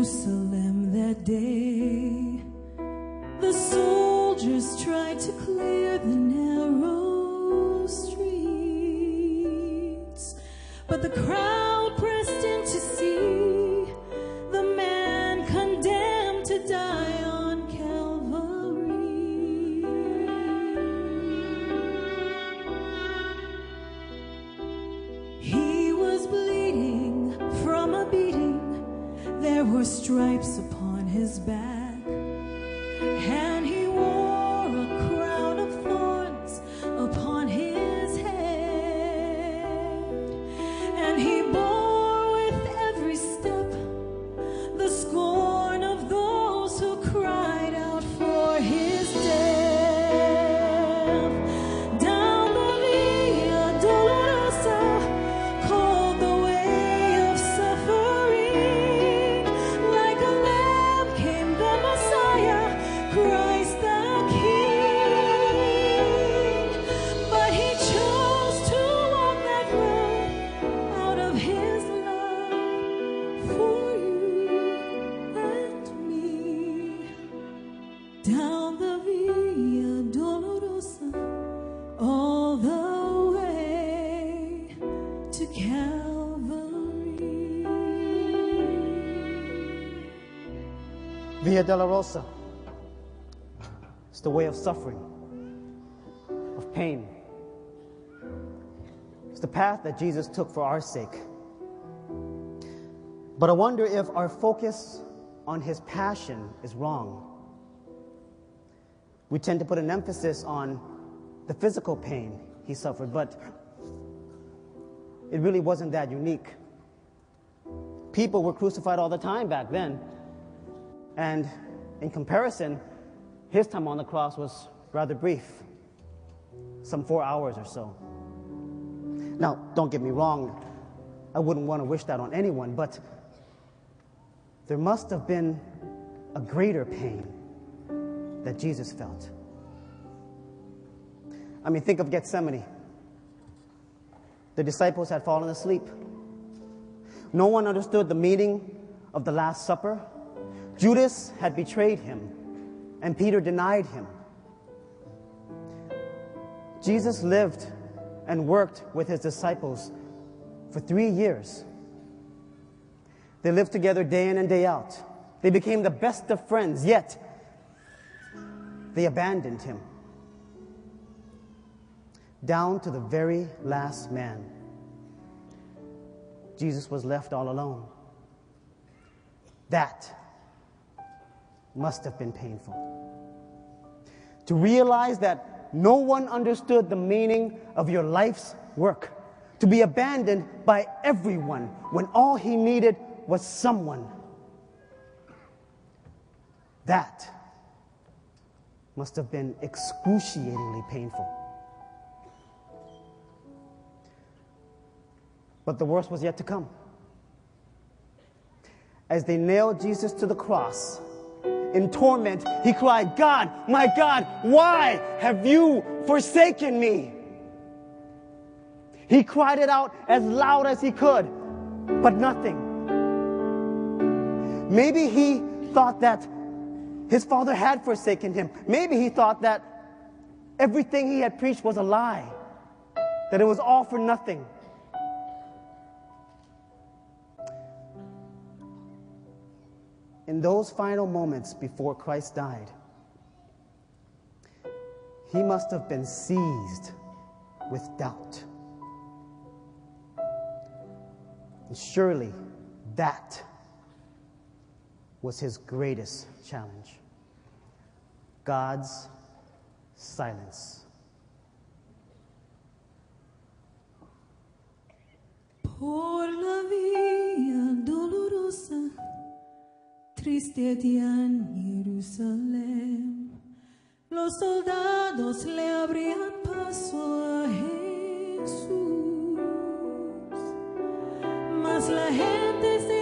Jerusalem that day, the soldiers tried to clear the narrow streets, but the crowd pressed in to see the man condemned to die on Calvary. He was bleeding from a beating. There were stripes upon his back, and he wore a crown of thorns upon his head, and he bore with every step the scorn of those who cried out for his death. Down the Via Dolorosa, called the way of suffering, like a lamb came the Messiah, Christ the King. But he chose to walk that road out of his love for you and me. Down the Via Dolorosa, all the way to Calvary. Via Dolorosa. It's the way of suffering, of pain. It's the path that Jesus took for our sake. But I wonder if our focus on his passion is wrong. We tend to put an emphasis on the physical pain he suffered, but it really wasn't that unique. People were crucified all the time back then. And in comparison, his time on the cross was rather brief, some 4 hours or so. Now, don't get me wrong, I wouldn't want to wish that on anyone, but there must have been a greater pain that Jesus felt. I mean, think of Gethsemane. The disciples had fallen asleep. No one understood the meaning of the Last Supper. Judas had betrayed him, and Peter denied him. Jesus lived and worked with his disciples for 3 years. They lived together day in and day out. They became the best of friends, yet they abandoned him. Down to the very last man, Jesus was left all alone. That must have been painful. To realize that no one understood the meaning of your life's work. To be abandoned by everyone when all he needed was someone. That must have been excruciatingly painful. But the worst was yet to come. As they nailed Jesus to the cross, in torment, he cried, God, my God, why have you forsaken me? He cried it out as loud as he could, but nothing. Maybe he thought that his Father had forsaken him. Maybe he thought that everything he had preached was a lie, that it was all for nothing. In those final moments before Christ died, he must have been seized with doubt. And surely that was his greatest challenge. God's silence. Por la vía dolorosa, triste día en Jerusalén, los soldados le abrían paso a Jesús, mas la gente se